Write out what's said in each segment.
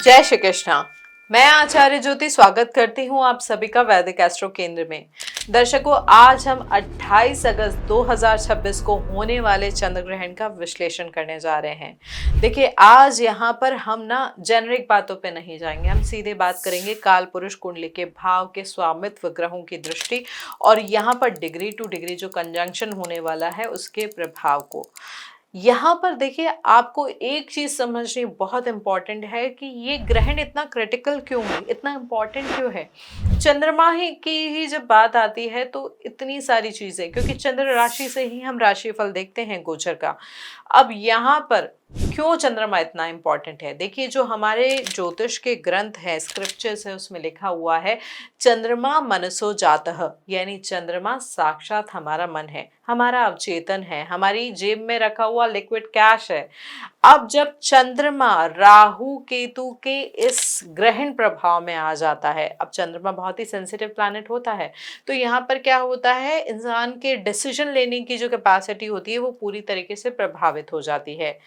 जय श्री कृष्णा। मैं आचार्य ज्योति स्वागत करती हूँ आप सभी का वैदिक एस्ट्रो केंद्र में। दर्शकों, आज हम 28 अगस्त 2026 को होने वाले चंद्र ग्रहण का विश्लेषण करने जा रहे हैं। देखिए, आज यहाँ पर हम ना जेनरिक बातों पे नहीं जाएंगे, हम सीधे बात करेंगे काल पुरुष कुंडली के भाव के स्वामित्व, ग्रहों की दृष्टि और यहाँ पर डिग्री टू डिग्री जो कंजंक्शन होने वाला है उसके प्रभाव को। यहाँ पर देखिए, आपको एक चीज समझनी बहुत इंपॉर्टेंट है कि ये ग्रहण इतना क्रिटिकल क्यों है, इतना इंपॉर्टेंट क्यों है। चंद्रमा की ही जब बात आती है तो इतनी सारी चीजें, क्योंकि चंद्र राशि से ही हम राशिफल देखते हैं गोचर का। अब यहाँ पर क्यों चंद्रमा इतना इंपॉर्टेंट है, देखिए जो हमारे ज्योतिष के ग्रंथ है, स्क्रिप्चर्स है, उसमें लिखा हुआ है चंद्रमा मनसो जातः, यानी चंद्रमा साक्षात हमारा मन है, हमारा अवचेतन है, हमारी जेब में रखा हुआ लिक्विड कैश है। अब जब चंद्रमा राहु केतु के इस ग्रहण प्रभाव में आ जाता है, अब चंद्रमा बहुत ही सेंसिटिव प्लैनेट होता है, तो यहाँ पर क्या होता है, इंसान के डिसीजन लेने की जो कैपेसिटी होती है वो पूरी तरीके से प्रभावित हो जाती है।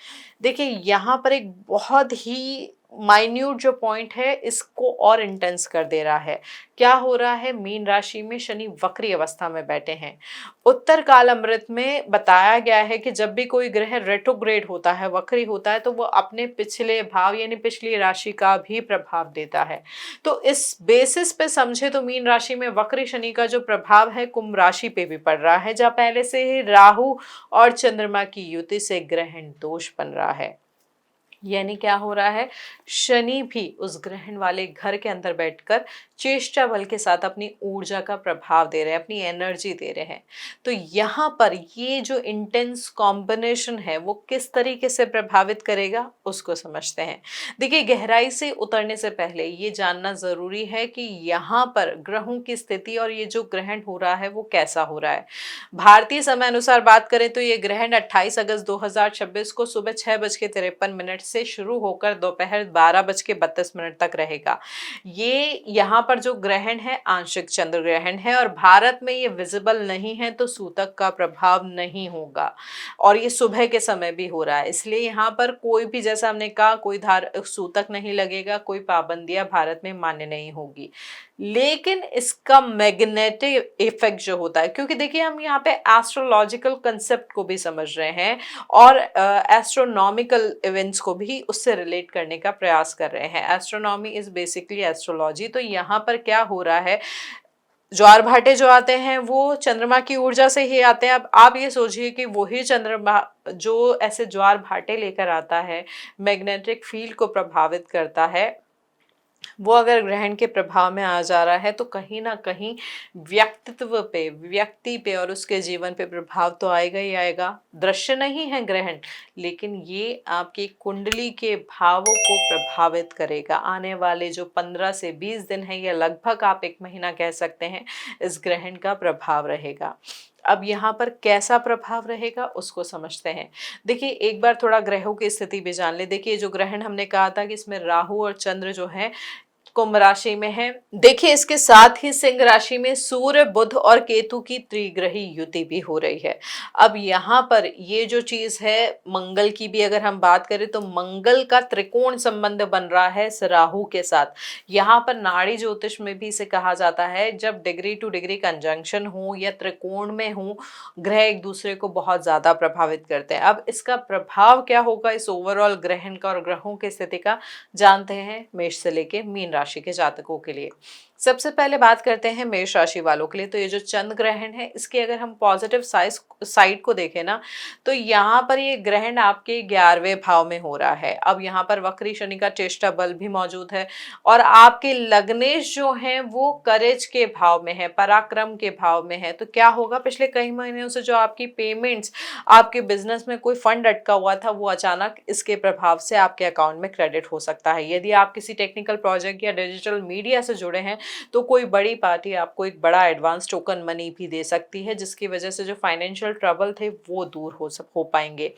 देखिए, यहाँ पर एक बहुत ही माइन्यूट जो पॉइंट है इसको और इंटेंस कर दे रहा है। क्या हो रहा है, मीन राशि में शनि वक्री अवस्था में बैठे हैं। उत्तर काल अमृत में बताया गया है कि जब भी कोई ग्रह रेट्रोग्रेड होता है, वक्री होता है, तो वो अपने पिछले भाव यानी पिछली राशि का भी प्रभाव देता है। तो इस बेसिस पे समझे तो मीन राशि में वक्री शनि का जो प्रभाव है कुंभ राशि पे भी पड़ रहा है, जहाँ पहले से ही राहु और चंद्रमा की युति से ग्रहण दोष बन रहा है। यानी क्या हो रहा है, शनि भी उस ग्रहण वाले घर के अंदर बैठकर चेष्टा बल के साथ अपनी ऊर्जा का प्रभाव दे रहे हैं, अपनी एनर्जी दे रहे हैं। तो यहाँ पर ये जो इंटेंस कॉम्बिनेशन है वो किस तरीके से प्रभावित करेगा उसको समझते हैं। देखिए, गहराई से उतरने से पहले ये जानना जरूरी है कि यहाँ पर ग्रहों की स्थिति और ये जो ग्रहण हो रहा है वो कैसा हो रहा है। भारतीय समय अनुसार बात करें तो ये ग्रहण 28 अगस्त 2026 को सुबह 6:53 से शुरू होकर दोपहर 12:32 तक रहेगा। ये यहाँ पर जो ग्रहण है आंशिक चंद्र ग्रहण है और भारत में ये विजिबल नहीं है, तो सूतक का प्रभाव नहीं होगा और ये सुबह के समय भी हो रहा है, इसलिए यहाँ पर कोई भी, जैसा हमने कहा, कोई सूतक नहीं लगेगा, कोई पाबंदियां भारत में मान्य नहीं होगी। लेकिन इसका मैग्नेटिक इफेक्ट जो होता है, क्योंकि देखिए हम यहाँ पे एस्ट्रोलॉजिकल कंसेप्ट को भी समझ रहे हैं और एस्ट्रोनॉमिकल इवेंट्स को भी उससे रिलेट करने का प्रयास कर रहे हैं। Astronomy is basically astrology. तो यहाँ पर क्या हो रहा है, ज्वार भाटे जो आते हैं वो चंद्रमा की ऊर्जा से ही आते हैं। अब आप ये सोचिए कि वही चंद्रमा जो ऐसे ज्वार भाटे लेकर आता है, मैग्नेटिक फील्ड को प्रभावित करता है, वो अगर ग्रहण के प्रभाव में आ जा रहा है तो कहीं ना कहीं व्यक्तित्व पे, व्यक्ति पे और उसके जीवन पे प्रभाव तो आएगा ही आएगा। दृश्य नहीं है ग्रहण, लेकिन ये आपकी कुंडली के भावों को प्रभावित करेगा। आने वाले जो 15 से 20 दिन है, या लगभग आप 1 महीना कह सकते हैं, इस ग्रहण का प्रभाव रहेगा। अब यहाँ पर कैसा प्रभाव रहेगा उसको समझते हैं। देखिए, एक बार थोड़ा ग्रहों की स्थिति भी जान ले। देखिए, जो ग्रहण हमने कहा था कि इसमें राहु और चंद्र जो है कुंभ राशि में है। देखिए, इसके साथ ही सिंह राशि में सूर्य, बुध और केतु की त्रिग्रही युति भी हो रही है। अब यहाँ पर ये जो चीज है, मंगल की भी अगर हम बात करें तो मंगल का त्रिकोण संबंध बन रहा है इस राहु के साथ। यहाँ पर नाड़ी ज्योतिष में भी इसे कहा जाता है, जब डिग्री टू डिग्री कंजंक्शन हो या त्रिकोण में हो, ग्रह एक दूसरे को बहुत ज्यादा प्रभावित करते हैं। अब इसका प्रभाव क्या होगा इस ओवरऑल ग्रहण का और ग्रहों की स्थिति का, जानते हैं मेष से लेके मीन राशि के जातकों के लिए। सबसे पहले बात करते हैं मेष राशि वालों के लिए। तो ये जो चंद्र ग्रहण है, इसके अगर हम पॉजिटिव साइड को देखें ना, तो यहाँ पर ये ग्रहण आपके 11वें भाव में हो रहा है। अब यहाँ पर वक्री शनि का चेष्टा बल भी मौजूद है और आपके लग्नेश जो हैं वो करेज के भाव में है, पराक्रम के भाव में है। तो क्या होगा, पिछले कई महीनों से जो आपकी पेमेंट्स, आपके बिजनेस में कोई फंड अटका हुआ था, वो अचानक इसके प्रभाव से आपके अकाउंट में क्रेडिट हो सकता है। यदि आप किसी टेक्निकल प्रोजेक्ट या डिजिटल मीडिया से जुड़े हैं तो कोई बड़ी पार्टी आपको एक बड़ा एडवांस टोकन मनी भी दे सकती है, जिसकी वजह से जो फाइनेंशियल ट्रबल थे वो दूर हो पाएंगे।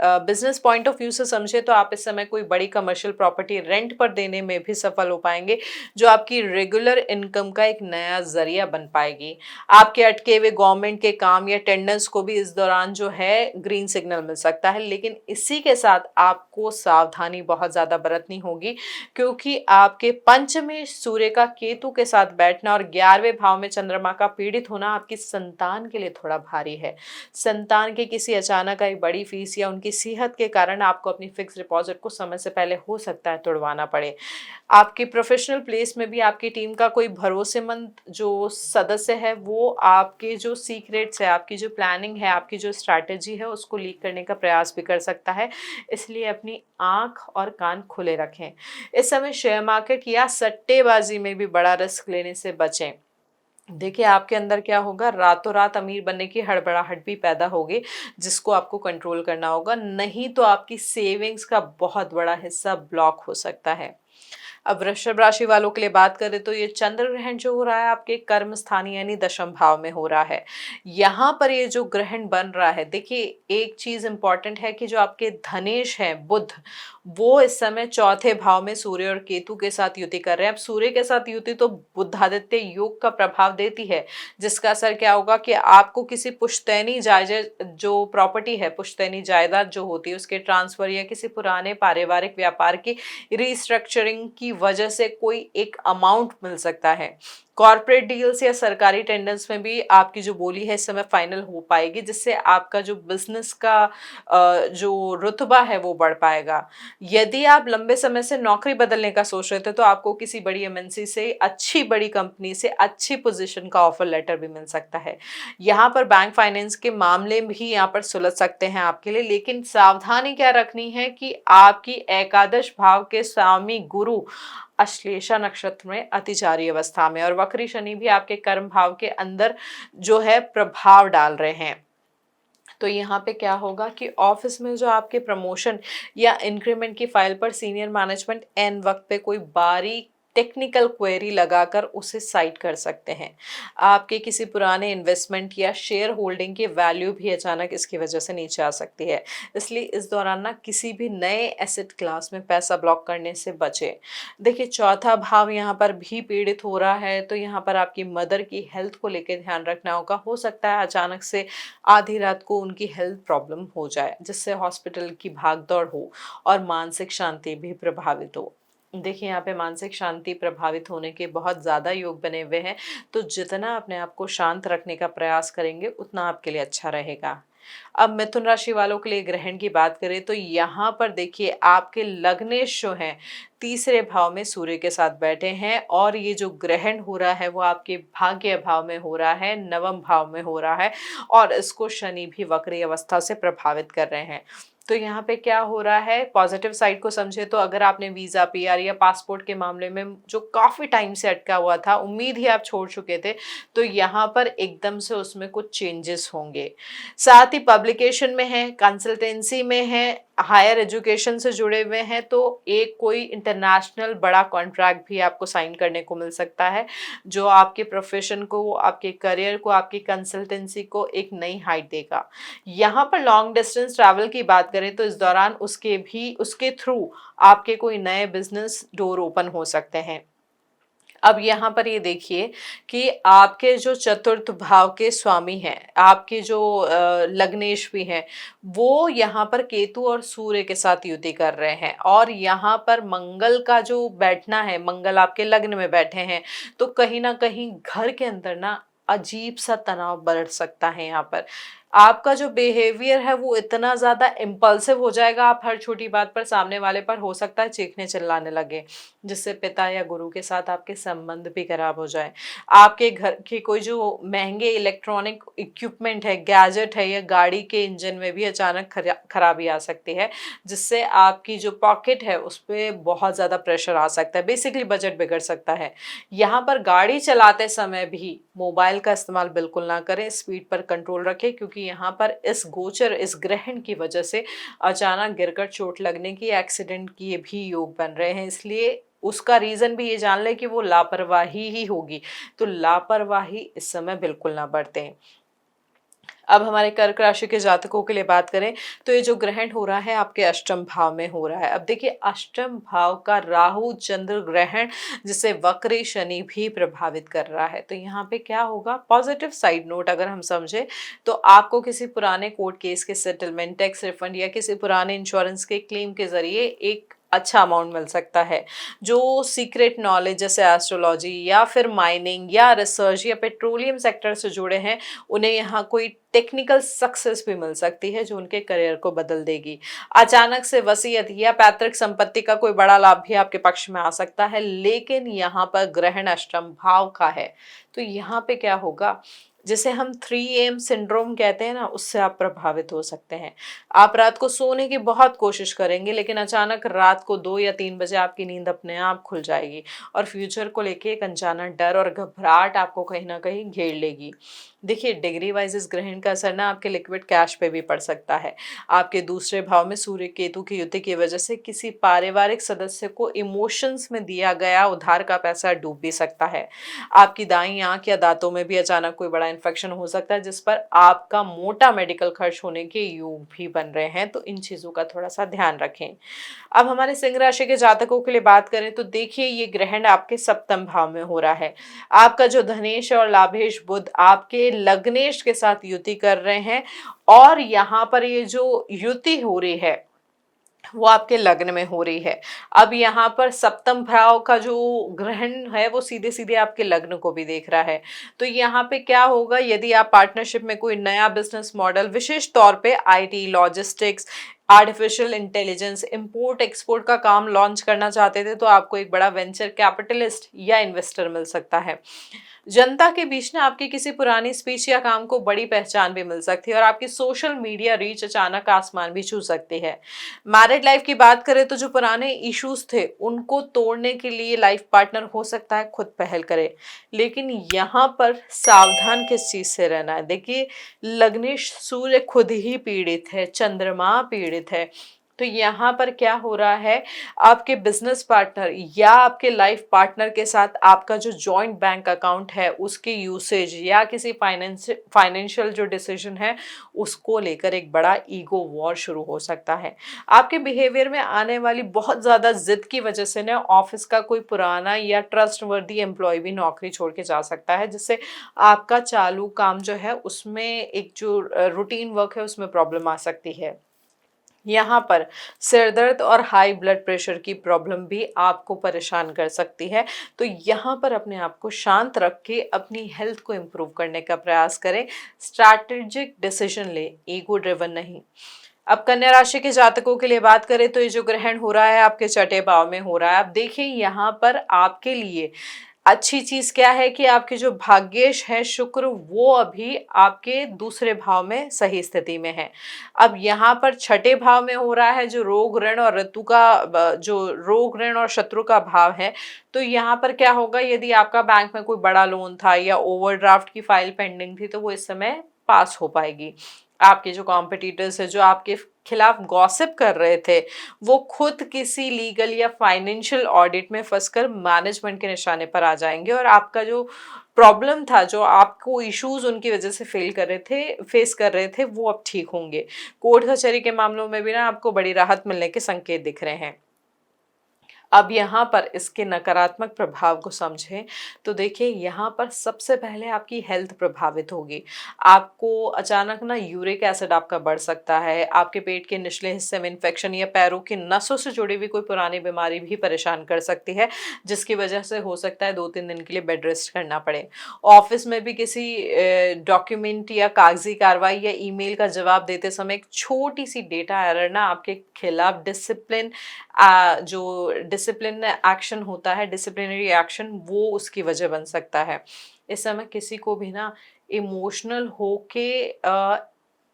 बिजनेस पॉइंट ऑफ व्यू से समझे तो आप इस समय कोई बड़ी कमर्शियल प्रॉपर्टी रेंट पर देने में भी सफल हो पाएंगे, जो आपकी रेगुलर इनकम का एक नया जरिया बन पाएगी। आपके अटके हुए गवर्नमेंट के काम या टेंडर्स को भी इस दौरान जो है ग्रीन सिग्नल मिल सकता है, लेकिन इसी के साथ आपको सावधानी बहुत ज्यादा बरतनी होगी, क्योंकि आपके पंचमें सूर्य का केतु के साथ बैठना और 11वें भाव में चंद्रमा का पीड़ित होना आपकी संतान के लिए थोड़ा भारी है। संतान के किसी अचानक आई बड़ी फीस या उनकी सेहत के कारण आपको अपनी फिक्स डिपॉजिट को समय से पहले हो सकता है तुड़वाना पड़े। आपके प्रोफेशनल प्लेस में भी आपकी टीम का कोई भरोसेमंद जो सदस्य है वो आपके जो सीक्रेट्स है, आपकी जो प्लानिंग है, आपकी जो स्ट्रैटेजी है उसको लीक करने का प्रयास भी कर सकता है। इसलिए अपनी आंख और कान खुले रखें। इस समय शेयर मार्केट या सट्टेबाजी में भी बड़ा रिस्क लेने से बचें। देखिए आपके अंदर क्या होगा, रातों रात अमीर बनने की हड़बड़ाहट भी पैदा होगी, जिसको आपको कंट्रोल करना होगा, नहीं तो आपकी सेविंग्स का बहुत बड़ा हिस्सा ब्लॉक हो सकता है। अब वृषभ राशि वालों के लिए बात करें तो ये चंद्र ग्रहण जो हो रहा है आपके कर्म स्थान यानी दशम भाव में हो रहा है। यहाँ पर ये जो ग्रहण बन रहा है, देखिए एक चीज इंपॉर्टेंट है कि जो आपके धनेश है बुध, वो इस समय चौथे भाव में सूर्य और केतु के साथ युति कर रहे हैं। अब सूर्य के साथ युति तो बुधादित्य योग का प्रभाव देती है, जिसका असर क्या होगा कि आपको किसी पुश्तैनी जायदाद जो प्रॉपर्टी है, पुश्तैनी जायदाद जो होती है उसके ट्रांसफर या किसी पुराने पारिवारिक व्यापार की रिस्ट्रक्चरिंग की वजह से कोई एक अमाउंट मिल सकता है। कॉर्पोरेट डील्स या सरकारी टेंडर्स में भी आपकी जो बोली है इस समय फाइनल हो पाएगी, जिससे आपका जो बिजनेस का जो रुतबा है वो बढ़ पाएगा। यदि आप लंबे समय से नौकरी बदलने का सोच रहे थे तो आपको किसी बड़ी एमएनसी से, अच्छी बड़ी कंपनी से अच्छी पोजीशन का ऑफर लेटर भी मिल सकता है। यहाँ पर बैंक फाइनेंस के मामले भी यहाँ पर सुलझ सकते हैं आपके लिए, लेकिन सावधानी क्या रखनी है कि आपकी एकादश भाव के स्वामी गुरु अश्लेषा नक्षत्र में अतिचारी अवस्था में और वक्री शनि भी आपके कर्म भाव के अंदर जो है प्रभाव डाल रहे हैं। तो यहाँ पे क्या होगा कि ऑफिस में जो आपके प्रमोशन या इंक्रीमेंट की फाइल पर सीनियर मैनेजमेंट एन वक्त पे कोई बारीक टेक्निकल क्वेरी लगाकर उसे साइट कर सकते हैं। आपके किसी पुराने इन्वेस्टमेंट या शेयर होल्डिंग की वैल्यू भी अचानक इसकी वजह से नीचे आ सकती है। इसलिए इस दौरान ना किसी भी नए एसेट क्लास में पैसा ब्लॉक करने से बचे। देखिए चौथा भाव यहाँ पर भी पीड़ित हो रहा है, तो यहाँ पर आपकी मदर की हेल्थ को लेकर ध्यान रखना होगा। हो सकता है अचानक से आधी रात को उनकी हेल्थ प्रॉब्लम हो जाए, जिससे हॉस्पिटल की भागदौड़ हो और मानसिक शांति भी प्रभावित हो। देखिए यहाँ पे मानसिक शांति प्रभावित होने के बहुत ज़्यादा योग बने हुए हैं, तो जितना अपने आप को शांत रखने का प्रयास करेंगे उतना आपके लिए अच्छा रहेगा। अब मिथुन राशि वालों के लिए ग्रहण की बात करें तो यहाँ पर देखिए आपके लग्नेश जो हैं तीसरे भाव में सूर्य के साथ बैठे हैं, और ये जो ग्रहण हो रहा है वो आपके भाग्य भाव में हो रहा है, नवम भाव में हो रहा है, और इसको शनि भी वक्री अवस्था से प्रभावित कर रहे हैं। तो यहाँ पे क्या हो रहा है, पॉजिटिव साइड को समझे तो अगर आपने वीजा, पीआर या पासपोर्ट के मामले में जो काफी टाइम से अटका हुआ था, उम्मीद ही आप छोड़ चुके थे, तो यहाँ पर एकदम से उसमें कुछ चेंजेस होंगे। साथ ही पब्लिकेशन में है, कंसल्टेंसी में है, हायर एजुकेशन से जुड़े हुए हैं, तो एक कोई इंटरनेशनल बड़ा कॉन्ट्रैक्ट भी आपको साइन करने को मिल सकता है, जो आपके प्रोफेशन को, आपके करियर को, आपकी कंसल्टेंसी को एक नई हाइट देगा। यहाँ पर लॉन्ग डिस्टेंस ट्रैवल की बात करें तो इस दौरान उसके थ्रू आपके कोई नए बिजनेस डोर ओपन हो सकते हैं। अब यहाँ पर ये देखिए कि आपके जो चतुर्थ भाव के स्वामी हैं, आपके जो लग्नेश भी हैं, वो यहाँ पर केतु और सूर्य के साथ युति कर रहे हैं, और यहाँ पर मंगल का जो बैठना है, मंगल आपके लग्न में बैठे हैं, तो कहीं ना कहीं घर के अंदर ना अजीब सा तनाव बढ़ सकता है। यहाँ पर आपका जो बिहेवियर है वो इतना ज्यादा इम्पल्सिव हो जाएगा, आप हर छोटी बात पर सामने वाले पर हो सकता है चीखने चिल्लाने लगे, जिससे पिता या गुरु के साथ आपके संबंध भी खराब हो जाए। आपके घर के कोई जो महंगे इलेक्ट्रॉनिक इक्विपमेंट है, गैजेट है, या गाड़ी के इंजन में भी अचानक खराबी आ सकती है, जिससे आपकी जो पॉकेट है उस पर बहुत ज्यादा प्रेशर आ सकता है, बेसिकली बजट बिगड़ सकता है। यहाँ पर गाड़ी चलाते समय भी मोबाइल का इस्तेमाल बिल्कुल ना करें, स्पीड पर कंट्रोल रखें, क्योंकि यहाँ पर इस ग्रहण की वजह से अचानक गिरकर चोट लगने की, एक्सीडेंट की भी योग बन रहे हैं। इसलिए उसका रीजन भी ये जान ले कि वो लापरवाही ही होगी, तो लापरवाही इस समय बिल्कुल ना बरतें। अब हमारे कर्क राशि के जातकों के लिए बात करें तो ये जो ग्रहण हो रहा है आपके अष्टम भाव में हो रहा है। अब देखिए अष्टम भाव का राहु चंद्र ग्रहण जिसे वक्री शनि भी प्रभावित कर रहा है, तो यहाँ पे क्या होगा, पॉजिटिव साइड नोट अगर हम समझे तो आपको किसी पुराने कोर्ट केस के सेटलमेंट, टैक्स रिफंड या किसी पुराने इंश्योरेंस के क्लेम के जरिए एक अच्छा अमाउंट मिल सकता है। जो सीक्रेट नॉलेज जैसे एस्ट्रोलॉजी या फिर माइनिंग या रिसर्च या पेट्रोलियम सेक्टर से जुड़े हैं, उन्हें यहाँ कोई टेक्निकल सक्सेस भी मिल सकती है जो उनके करियर को बदल देगी। अचानक से वसीयत या पैतृक संपत्ति का कोई बड़ा लाभ भी आपके पक्ष में आ सकता है, लेकिन यहाँ पर ग्रहण अष्टम भाव का है, तो यहाँ पे क्या होगा, जिसे हम 3 AM सिंड्रोम कहते हैं ना, उससे आप प्रभावित हो सकते हैं। आप रात को सोने की बहुत कोशिश करेंगे लेकिन अचानक रात को 2 या 3 बजे आपकी नींद अपने आप खुल जाएगी और फ्यूचर को लेके एक अनजाना डर और घबराहट आपको कहीं ना कहीं घेर लेगी। देखिए डिग्री वाइज इस ग्रहण का असर ना आपके लिक्विड कैश पे भी पड़ सकता है। आपके दूसरे भाव में सूर्य केतु की युति की वजह से किसी पारिवारिक सदस्य को इमोशंस में दिया गया उधार का पैसा डूब भी सकता है। आपकी दाईं आंख या दांतों में भी अचानक कोई बड़ा इन्फेक्शन हो सकता है जिस पर आपका मोटा मेडिकल खर्च होने के योग भी बन रहे हैं, तो इन चीजों का थोड़ा सा ध्यान रखें। अब हमारे सिंह राशि के जातकों के लिए बात करें तो देखिए ये ग्रहण आपके सप्तम भाव में हो रहा है। आपका जो धनेश और लाभेश बुध आपके लग्नेश के साथ युति कर रहे हैं और यहाँ पर ये जो युति हो रही है वो आपके लग्न में हो रही है। अब यहाँ पर सप्तम भाव का जो ग्रहण है वो सीधे सीधे आपके लग्न को भी देख रहा है, तो यहाँ पे क्या होगा, यदि आप पार्टनरशिप में कोई नया बिजनेस मॉडल, विशेष तौर पे IT, logistics, artificial intelligence, import export का काम लॉन्च करना चाहते थे, तो आपको एक बड़ा वेंचर कैपिटलिस्ट या इन्वेस्टर मिल सकता है। जनता के बीच ना आपकी किसी पुरानी स्पीच या काम को बड़ी पहचान भी मिल सकती है और आपकी सोशल मीडिया रीच अचानक आसमान भी छू सकती है। मैरिड लाइफ की बात करें तो जो पुराने इश्यूज थे उनको तोड़ने के लिए लाइफ पार्टनर हो सकता है खुद पहल करे, लेकिन यहाँ पर सावधान किस चीज से रहना है। देखिए लग्नेश सूर्य खुद ही पीड़ित है, चंद्रमा पीड़ित है, तो यहाँ पर क्या हो रहा है, आपके बिजनेस पार्टनर या आपके लाइफ पार्टनर के साथ आपका जो जॉइंट बैंक अकाउंट है उसकी यूसेज या किसी फाइनेंशियल जो डिसीजन है उसको लेकर एक बड़ा ईगो वॉर शुरू हो सकता है। आपके बिहेवियर में आने वाली बहुत ज़्यादा जिद की वजह से ना ऑफिस का कोई पुराना या ट्रस्टवर्दी एम्प्लॉय भी नौकरी छोड़ के जा सकता है, जिससे आपका चालू काम जो है उसमें एक जो रूटीन वर्क है उसमें प्रॉब्लम आ सकती है। यहाँ पर सिर दर्द और हाई ब्लड प्रेशर की प्रॉब्लम भी आपको परेशान कर सकती है, तो यहाँ पर अपने आप को शांत रख के अपनी हेल्थ को इम्प्रूव करने का प्रयास करें। स्ट्रैटेजिक डिसीजन ले, ईगो ड्रिवन नहीं। अब कन्या राशि के जातकों के लिए बात करें तो ये जो ग्रहण हो रहा है आपके छठे भाव में हो रहा है। अब देखिए यहाँ पर आपके लिए अच्छी चीज क्या है कि आपके जो भाग्येश है शुक्र वो अभी आपके दूसरे भाव में सही स्थिति में है। अब यहाँ पर छठे भाव में हो रहा है जो रोग ऋण और ऋतु का जो रोग ऋण और शत्रु का भाव है, तो यहाँ पर क्या होगा, यदि आपका बैंक में कोई बड़ा लोन था या ओवरड्राफ्ट की फाइल पेंडिंग थी तो वो इस समय पास हो पाएगी। आपके जो कॉम्पिटिटर्स है जो आपके खिलाफ गॉसिप कर रहे थे वो खुद किसी लीगल या फाइनेंशियल ऑडिट में फंसकर मैनेजमेंट के निशाने पर आ जाएंगे और आपका जो प्रॉब्लम था, जो आपको इश्यूज उनकी वजह से फेस कर रहे थे वो अब ठीक होंगे। कोर्ट कचहरी के मामलों में भी ना आपको बड़ी राहत मिलने के संकेत दिख रहे हैं। अब यहाँ पर इसके नकारात्मक प्रभाव को समझें तो देखिए यहाँ पर सबसे पहले आपकी हेल्थ प्रभावित होगी। आपको अचानक ना यूरिक एसिड आपका बढ़ सकता है, आपके पेट के निचले हिस्से में इन्फेक्शन या पैरों की नसों से जुड़ी हुई कोई पुरानी बीमारी भी परेशान कर सकती है, जिसकी वजह से हो सकता है 2-3 दिन के लिए बेड रेस्ट करना पड़े। ऑफिस में भी किसी डॉक्यूमेंट या कागजी कार्रवाई या ईमेल का जवाब देते समय एक छोटी सी डेटा एरर ना आपके खिलाफ डिसिप्लिन एक्शन होता है, डिसिप्लिनरी एक्शन, वो उसकी वजह बन सकता है। इस समय किसी को भी ना इमोशनल होके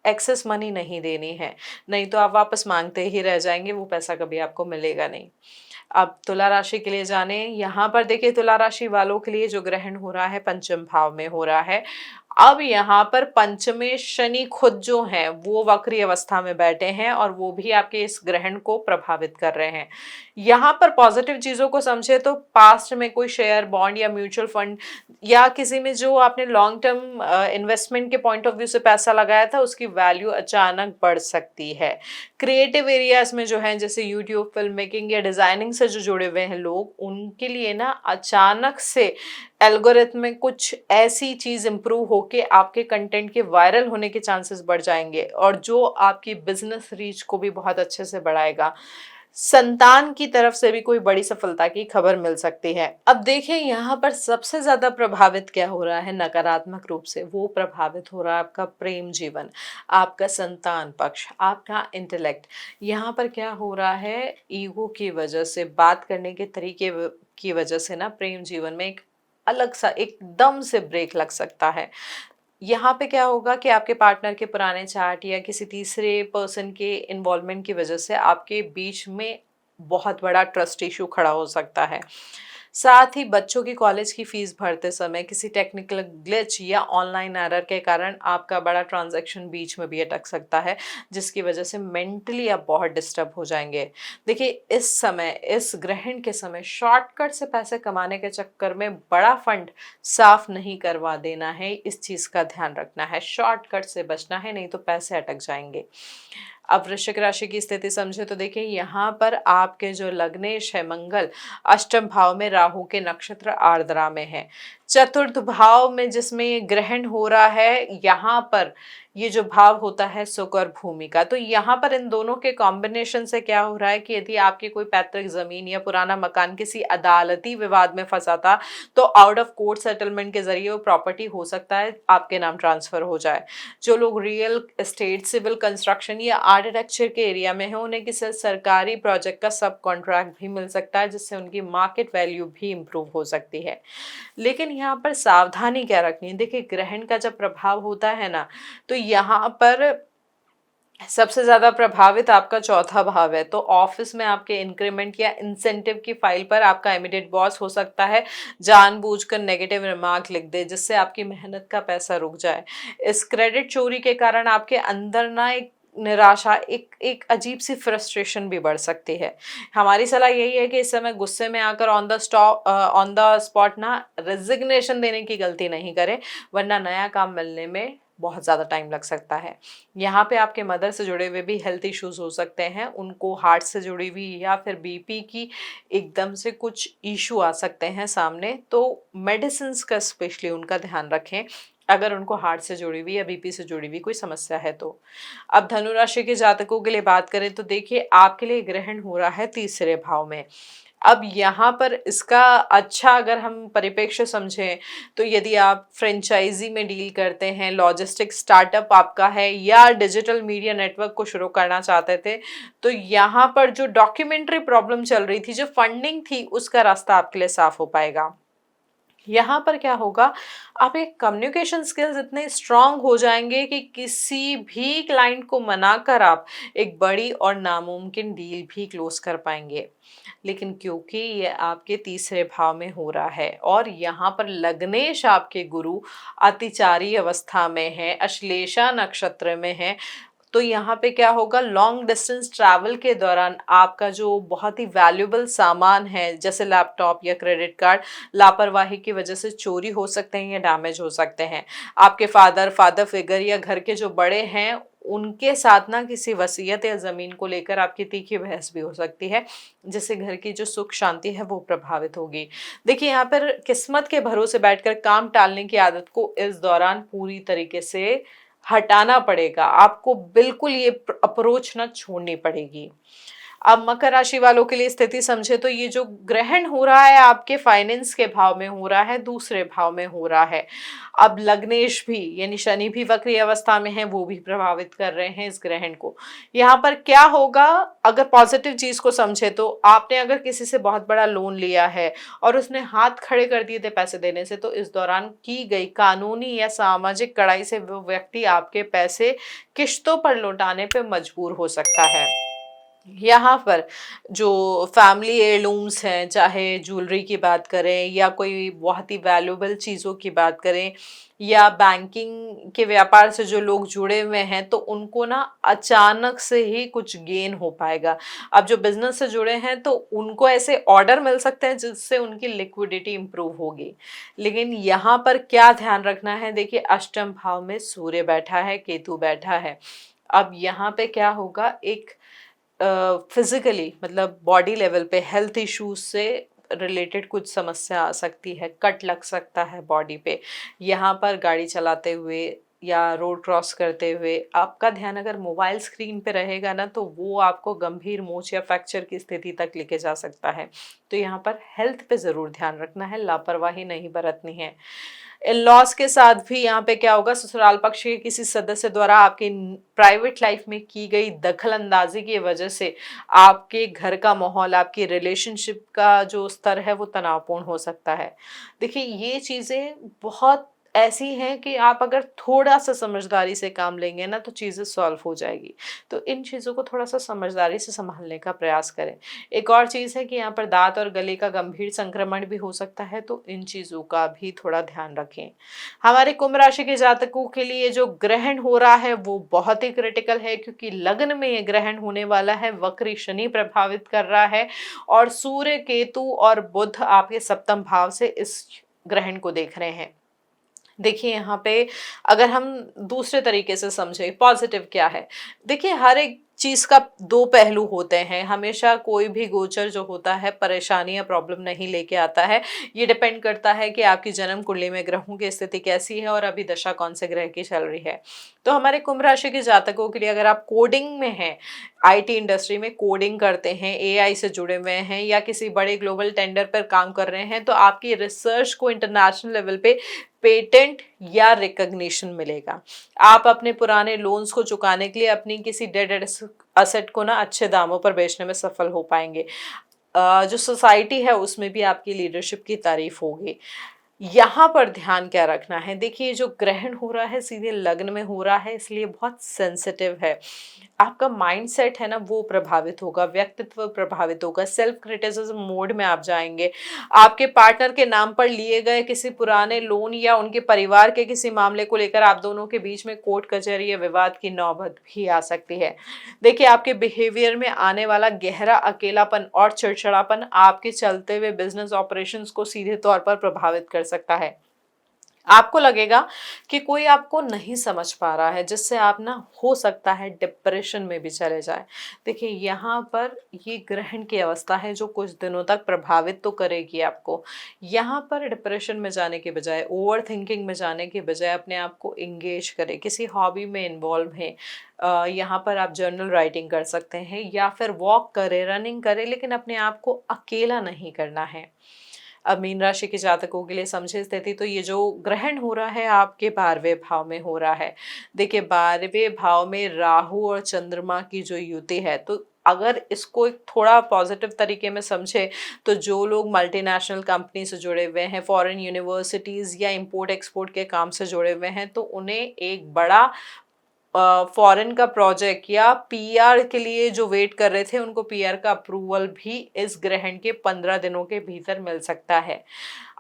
एक्सेस मनी नहीं देनी है, नहीं तो आप वापस मांगते ही रह जाएंगे, वो पैसा कभी आपको मिलेगा नहीं। अब तुला राशि के लिए जाने, यहाँ पर देखिए तुला राशि वालों के लिए जो ग्रहण हो रहा है पंचम भाव में हो रहा है। अब यहाँ पर पंचमें शनि खुद जो हैं वो वक्री अवस्था में बैठे हैं और वो भी आपके इस ग्रहण को प्रभावित कर रहे हैं। यहाँ पर पॉजिटिव चीजों को समझे तो पास्ट में कोई शेयर, बॉन्ड या म्यूचुअल फंड या किसी में जो आपने लॉन्ग टर्म इन्वेस्टमेंट के पॉइंट ऑफ व्यू से पैसा लगाया था उसकी वैल्यू अचानक बढ़ सकती है। क्रिएटिव एरियाज में जो है जैसे यूट्यूब, फिल्म मेकिंग या डिजाइनिंग से जो जुड़े हुए हैं लोग, उनके लिए ना अचानक से एल्गोरिथम में कुछ ऐसी चीज इंप्रूव होके आपके कंटेंट के वायरल होने के चांसेस बढ़ जाएंगे और जो आपकी बिजनेस रीच को भी बहुत अच्छे से बढ़ाएगा। संतान की तरफ से भी कोई बड़ी सफलता की खबर मिल सकती है। अब देखिए यहाँ पर सबसे ज्यादा प्रभावित क्या हो रहा है नकारात्मक रूप से, वो प्रभावित हो रहा है आपका प्रेम जीवन, आपका संतान पक्ष, आपका इंटेलेक्ट। यहाँ पर क्या हो रहा है, ईगो की वजह से, बात करने के तरीके की वजह से ना प्रेम जीवन में एक अलग सा एकदम से ब्रेक लग सकता है। यहाँ पे क्या होगा कि आपके पार्टनर के पुराने चैट या किसी तीसरे पर्सन के इन्वॉल्वमेंट की वजह से आपके बीच में बहुत बड़ा ट्रस्ट इशू खड़ा हो सकता है। साथ ही बच्चों की कॉलेज की फीस भरते समय किसी टेक्निकल ग्लिच या ऑनलाइन एरर के कारण आपका बड़ा ट्रांजैक्शन बीच में भी अटक सकता है, जिसकी वजह से मेंटली आप बहुत डिस्टर्ब हो जाएंगे। देखिए इस समय, इस ग्रहण के समय शॉर्टकट से पैसे कमाने के चक्कर में बड़ा फंड साफ नहीं करवा देना है, इस चीज का ध्यान रखना है। शॉर्टकट से बचना है, नहीं तो पैसे अटक जाएंगे। अब वृश्चिक राशि की स्थिति समझे तो देखिए यहाँ पर आपके जो लग्नेश है मंगल अष्टम भाव में राहु के नक्षत्र आर्द्रा में है। चतुर्थ भाव में जिसमें ये ग्रहण हो रहा है, यहाँ पर ये जो भाव होता है सुख और भूमि का, तो यहाँ पर इन दोनों के कॉम्बिनेशन से क्या हो रहा है कि यदि आपकी कोई पैतृक जमीन या पुराना मकान किसी अदालती विवाद में फंसा था तो आउट ऑफ कोर्ट सेटलमेंट के जरिए वो प्रॉपर्टी हो सकता है आपके नाम ट्रांसफर हो जाए। जो लोग रियल एस्टेट, सिविल कंस्ट्रक्शन या आर्किटेक्चर के एरिया में है, उन्हें किसी सरकारी प्रोजेक्ट का सब कॉन्ट्रैक्ट भी मिल सकता है, जिससे उनकी मार्केट वैल्यू भी इम्प्रूव हो सकती है। लेकिन यहाँ पर सावधानी क्या रखनी है, देखिए ग्रहण का जब प्रभाव होता है ना, तो यहाँ पर सबसे ज्यादा प्रभावित आपका चौथा भाव है। तो ऑफिस में आपके इंक्रीमेंट या इंसेंटिव की फाइल पर आपका इमीडिएट बॉस हो सकता है जानबूझकर नेगेटिव रिमार्क लिख दे, जिससे आपकी मेहनत का पैसा रुक जाए। इस क्रेडिट चोरी के कारण आपके अंदर ना एक निराशा, एक अजीब सी फ्रस्ट्रेशन भी बढ़ सकती है। हमारी सलाह यही है कि इस समय गुस्से में आकर ऑन द स्पॉट ना रेजिग्नेशन देने की गलती नहीं करें, वरना नया काम मिलने में बहुत ज़्यादा टाइम लग सकता है। यहाँ पे आपके मदर से जुड़े हुए भी हेल्थ इश्यूज हो सकते हैं, उनको हार्ट से जुड़ी हुई या फिर बीपी की एकदम से कुछ इशू आ सकते हैं सामने, तो मेडिसिन का स्पेशली उनका ध्यान रखें अगर उनको हार्ट से जुड़ी हुई या बीपी से जुड़ी हुई कोई समस्या है तो। अब धनु राशि के जातकों के लिए बात करें तो देखिए आपके लिए ग्रहण हो रहा है तीसरे भाव में। अब यहाँ पर इसका अच्छा अगर हम परिप्रेक्ष्य समझें तो यदि आप फ्रेंचाइजी में डील करते हैं, लॉजिस्टिक स्टार्टअप आपका है या डिजिटल मीडिया नेटवर्क को शुरू करना चाहते थे, तो यहाँ पर जो डॉक्यूमेंट्री प्रॉब्लम चल रही थी, जो फंडिंग थी, उसका रास्ता आपके लिए साफ हो पाएगा। यहाँ पर क्या होगा, आप एक कम्युनिकेशन स्किल्स इतने स्ट्रांग हो जाएंगे कि किसी भी क्लाइंट को मनाकर आप एक बड़ी और नामुमकिन डील भी क्लोज कर पाएंगे। लेकिन क्योंकि ये आपके तीसरे भाव में हो रहा है और यहाँ पर लग्नेश आपके गुरु अतिचारी अवस्था में है, अश्लेषा नक्षत्र में है, तो यहाँ पे क्या होगा, लॉन्ग डिस्टेंस ट्रैवल के दौरान आपका जो बहुत ही वैल्यूएबल सामान है जैसे लैपटॉप या क्रेडिट कार्ड, लापरवाही की वजह से चोरी हो सकते हैं या डैमेज हो सकते हैं। आपके फादर फिगर या घर के जो बड़े हैं उनके साथ ना किसी वसीयत या जमीन को लेकर आपकी तीखी बहस भी हो सकती है, जिससे घर की जो सुख शांति है वो प्रभावित होगी। देखिए यहाँ पर किस्मत के भरोसे बैठकर काम टालने की आदत को इस दौरान पूरी तरीके से हटाना पड़ेगा, आपको बिल्कुल ये अप्रोच ना छोड़नी पड़ेगी। अब मकर राशि वालों के लिए स्थिति समझे तो ये जो ग्रहण हो रहा है आपके फाइनेंस के भाव में हो रहा है, दूसरे भाव में हो रहा है। अब लग्नेश भी यानी शनि भी वक्री अवस्था में है, वो भी प्रभावित कर रहे हैं इस ग्रहण को। यहाँ पर क्या होगा, अगर पॉजिटिव चीज को समझे तो आपने अगर किसी से बहुत बड़ा लोन लिया है और उसने हाथ खड़े कर दिए थे पैसे देने से, तो इस दौरान की गई कानूनी या सामाजिक कड़ाई से वो व्यक्ति आपके पैसे किश्तों पर लौटाने पे मजबूर हो सकता है। यहाँ पर जो फैमिली हेirlooms हैं, चाहे ज्वेलरी की बात करें या कोई बहुत ही वैल्यूएबल चीज़ों की बात करें या बैंकिंग के व्यापार से जो लोग जुड़े हुए हैं, तो उनको ना अचानक से ही कुछ गेन हो पाएगा। अब जो बिजनेस से जुड़े हैं तो उनको ऐसे ऑर्डर मिल सकते हैं जिससे उनकी लिक्विडिटी इंप्रूव होगी। लेकिन यहाँ पर क्या ध्यान रखना है, देखिए अष्टम भाव में सूर्य बैठा है, केतु बैठा है। अब यहाँ पे क्या होगा, एक फिजिकली मतलब बॉडी लेवल पे हेल्थ इश्यूज से रिलेटेड कुछ समस्या आ सकती है, कट लग सकता है बॉडी पे। यहाँ पर गाड़ी चलाते हुए या रोड क्रॉस करते हुए आपका ध्यान अगर मोबाइल स्क्रीन पे रहेगा ना, तो वो आपको गंभीर मोच या फ्रैक्चर की स्थिति तक लेके जा सकता है। तो यहाँ पर हेल्थ पे ज़रूर ध्यान रखना है, लापरवाही नहीं बरतनी है। इन लॉस के साथ भी यहाँ पे क्या होगा, ससुराल पक्ष के किसी सदस्य द्वारा आपकी प्राइवेट लाइफ में की गई दखल अंदाजी की वजह से आपके घर का माहौल, आपकी रिलेशनशिप का जो स्तर है वो तनावपूर्ण हो सकता है। देखिए ये चीज़ें बहुत ऐसी हैं कि आप अगर थोड़ा सा समझदारी से काम लेंगे ना, तो चीज़ें सॉल्व हो जाएगी। तो इन चीज़ों को थोड़ा सा समझदारी से संभालने का प्रयास करें। एक और चीज़ है कि यहाँ पर दाँत और गले का गंभीर संक्रमण भी हो सकता है, तो इन चीज़ों का भी थोड़ा ध्यान रखें। हमारे कुंभ राशि के जातकों के लिए जो ग्रहण हो रहा है वो बहुत ही क्रिटिकल है, क्योंकि लग्न में ये ग्रहण होने वाला है, वक्री शनि प्रभावित कर रहा है और सूर्य, केतु और बुध आपके सप्तम भाव से इस ग्रहण को देख रहे हैं। देखिए यहाँ पे अगर हम दूसरे तरीके से समझे पॉजिटिव क्या है, देखिए हर एक चीज का दो पहलू होते हैं। हमेशा कोई भी गोचर जो होता है परेशानी या प्रॉब्लम नहीं लेके आता है। ये डिपेंड करता है कि आपकी जन्म कुंडली में ग्रहों की स्थिति कैसी है और अभी दशा कौन से ग्रह की चल रही है। तो हमारे कुंभ राशि के जातकों के लिए अगर आप कोडिंग में हैं, आईटी इंडस्ट्री में कोडिंग करते हैं, एआई से जुड़े हुए हैं या किसी बड़े ग्लोबल टेंडर पर काम कर रहे हैं, तो आपकी रिसर्च को इंटरनेशनल लेवल पे पेटेंट या रिकॉग्निशन मिलेगा। आप अपने पुराने लोन्स को चुकाने के लिए अपनी किसी डेड असेट को ना अच्छे दामों पर बेचने में सफल हो पाएंगे। जो सोसाइटी है उसमें भी आपकी लीडरशिप की तारीफ होगी। यहाँ पर ध्यान क्या रखना है, देखिए जो ग्रहण हो रहा है सीधे लग्न में हो रहा है, इसलिए बहुत सेंसिटिव है। आपका माइंडसेट है ना वो प्रभावित होगा, व्यक्तित्व प्रभावित होगा, सेल्फ क्रिटिसिज्म मोड में आप जाएंगे। आपके पार्टनर के नाम पर लिए गए किसी पुराने लोन या उनके परिवार के किसी मामले को लेकर आप दोनों के बीच में कोर्ट कचहरी या विवाद की नौबत भी आ सकती है। देखिए आपके बिहेवियर में आने वाला गहरा अकेलापन और चिड़चिड़ापन आपके चलते हुए बिजनेस ऑपरेशंस को सीधे तौर पर प्रभावित कर सकता है। आपको लगेगा कि कोई आपको नहीं समझ पा रहा है, जिससे आप ना हो सकता है डिप्रेशन में भी चले जाए। देखिए यहाँ पर ये ग्रहण की अवस्था है जो कुछ दिनों तक प्रभावित तो करेगी आपको। यहाँ पर डिप्रेशन में जाने के बजाय, ओवर थिंकिंग में जाने के बजाय अपने आप को इंगेज करें, किसी हॉबी में इन्वॉल्व हैं। यहाँ पर आप जर्नल राइटिंग कर सकते हैं या फिर वॉक करें, रनिंग करें, लेकिन अपने आप को अकेला नहीं करना है। अब मीन राशि के जातकों के लिए समझे स्थिति, तो ये जो ग्रहण हो रहा है आपके 12वें भाव में हो रहा है। देखिए 12वें भाव में राहु और चंद्रमा की जो युति है, तो अगर इसको एक थोड़ा पॉजिटिव तरीके में समझे, तो जो लोग मल्टीनेशनल कंपनी से जुड़े हुए हैं, फॉरेन यूनिवर्सिटीज़ या इंपोर्ट एक्सपोर्ट के काम से जुड़े हुए हैं, तो उन्हें एक बड़ा फॉरेन का प्रोजेक्ट या पीआर के लिए जो वेट कर रहे थे, उनको पीआर का अप्रूवल भी इस ग्रहण के 15 दिनों के भीतर मिल सकता है।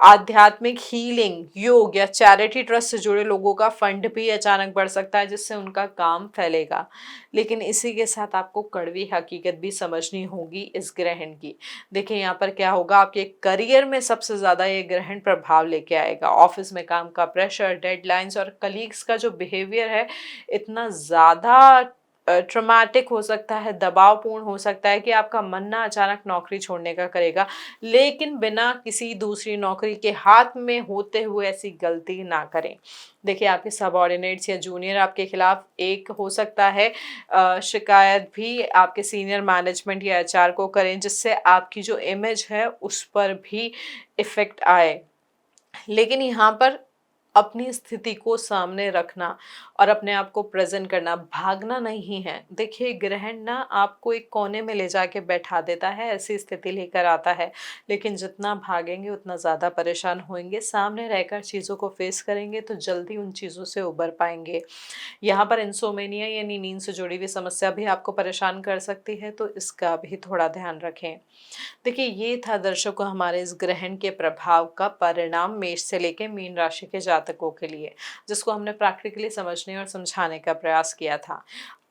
आध्यात्मिक हीलिंग, योग या चैरिटी ट्रस्ट से जुड़े लोगों का फंड भी अचानक बढ़ सकता है, जिससे उनका काम फैलेगा। लेकिन इसी के साथ आपको कड़वी हकीकत भी समझनी होगी इस ग्रहण की। देखिए यहाँ पर क्या होगा, आपके करियर में सबसे ज़्यादा ये ग्रहण प्रभाव लेके आएगा। ऑफिस में काम का प्रेशर, डेडलाइंस और कलीग्स का जो बिहेवियर है इतना ज़्यादा ट्रॉमेटिक हो सकता है, दबावपूर्ण हो सकता है कि आपका मन ना अचानक नौकरी छोड़ने का करेगा, लेकिन बिना किसी दूसरी नौकरी के हाथ में होते हुए ऐसी गलती ना करें। देखिए आपके सबऑर्डिनेट्स या जूनियर आपके खिलाफ एक हो सकता है शिकायत भी आपके सीनियर मैनेजमेंट या एचआर को करें, जिससे आपकी जो इमेज है उस पर भी इफ़ेक्ट आए। लेकिन यहाँ पर अपनी स्थिति को सामने रखना और अपने आप को प्रेजेंट करना, भागना नहीं है। देखिए ग्रहण ना आपको एक कोने में ले जाके बैठा देता है, ऐसी स्थिति लेकर आता है, लेकिन जितना भागेंगे उतना ज़्यादा परेशान होंगे। सामने रहकर चीज़ों को फेस करेंगे तो जल्दी उन चीज़ों से उबर पाएंगे। यहाँ पर इंसोमेनिया यानी नींद से जुड़ी हुई समस्या भी आपको परेशान कर सकती है, तो इसका भी थोड़ा ध्यान रखें। देखिए ये था दर्शकों हमारे इस ग्रहण के प्रभाव का परिणाम मेष से लेके मीन राशि के जातकों के लिए, जिसको हमने प्रैक्टिकली समझने और समझाने का प्रयास किया था।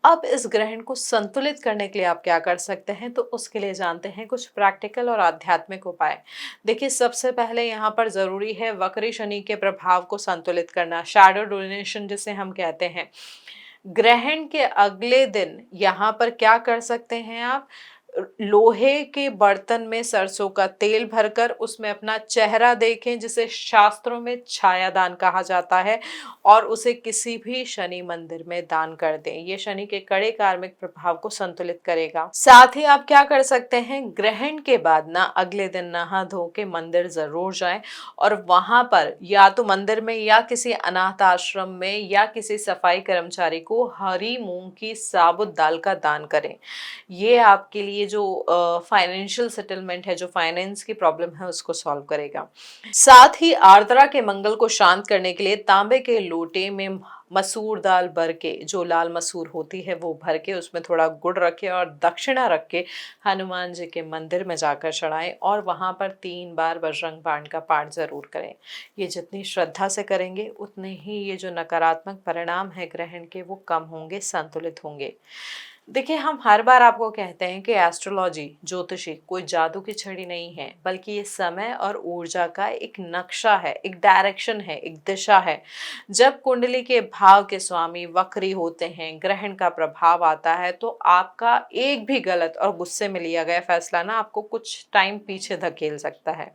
अब इस ग्रहण को संतुलित करने के लिए आप क्या कर सकते हैं, तो उसके लिए जानते हैं कुछ प्रैक्टिकल और आध्यात्मिक उपाय। देखिए सबसे पहले यहाँ पर जरूरी है वक्री शनि के प्रभाव को संतुलित करना, शैडो डोनेशन जिसे हम कहते हैं। ग्रहण के अगले दिन यहाँ पर क्या कर सकते हैं आप, लोहे के बर्तन में सरसों का तेल भरकर उसमें अपना चेहरा देखें, जिसे शास्त्रों में छायादान कहा जाता है, और उसे किसी भी शनि मंदिर में दान कर दें। ये शनि के कड़े कार्मिक प्रभाव को संतुलित करेगा। साथ ही आप क्या कर सकते हैं, ग्रहण के बाद ना अगले दिन नहा धो के मंदिर जरूर जाएं और वहां पर या तो मंदिर में या किसी अनाथ आश्रम में या किसी सफाई कर्मचारी को हरी मूंग की साबुत दाल का दान करें। ये आपके लिए जो फाइनेंशियल सेटलमेंट है, जो फाइनेंस की प्रॉब्लम है, उसको सॉल्व करेगा। साथ ही आर्द्रा के मंगल को शांत करने के लिए तांबे के लोटे में मसूर दाल भर के, जो लाल मसूर होती है वो भर के, उसमें थोड़ा गुड़ रखे और दक्षिणा रख के हनुमान जी के मंदिर में जाकर चढ़ाएं और वहां पर 3 बार बजरंग बाण का पाठ जरूर करें। ये जितनी श्रद्धा से करेंगे उतने ही ये जो नकारात्मक परिणाम है ग्रहण के वो कम होंगे, संतुलित होंगे। देखिए हम हर बार आपको कहते हैं कि एस्ट्रोलॉजी, ज्योतिषी कोई जादू की छड़ी नहीं है, बल्कि ये समय और ऊर्जा का एक नक्शा है, एक डायरेक्शन है, एक दिशा है। जब कुंडली के भाव के स्वामी वक्री होते हैं, ग्रहण का प्रभाव आता है, तो आपका एक भी गलत और गुस्से में लिया गया फैसला ना आपको कुछ टाइम पीछे धकेल सकता है।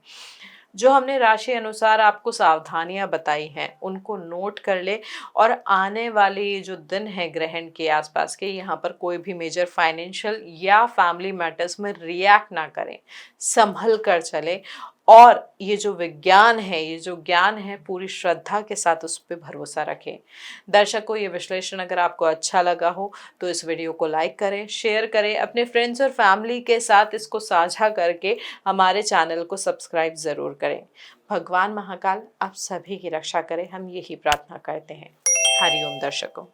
जो हमने राशि अनुसार आपको सावधानियां बताई हैं उनको नोट कर ले, और आने वाले ये जो दिन है ग्रहण के आसपास के, यहाँ पर कोई भी मेजर फाइनेंशियल या फैमिली मैटर्स में रिएक्ट ना करें, संभल कर चले, और ये जो विज्ञान है, ये जो ज्ञान है, पूरी श्रद्धा के साथ उस पर भरोसा रखें। दर्शकों ये विश्लेषण अगर आपको अच्छा लगा हो तो इस वीडियो को लाइक करें, शेयर करें, अपने फ्रेंड्स और फैमिली के साथ इसको साझा करके हमारे चैनल को सब्सक्राइब जरूर करें। भगवान महाकाल आप सभी की रक्षा करें, हम यही प्रार्थना करते हैं। हरिओम दर्शकों।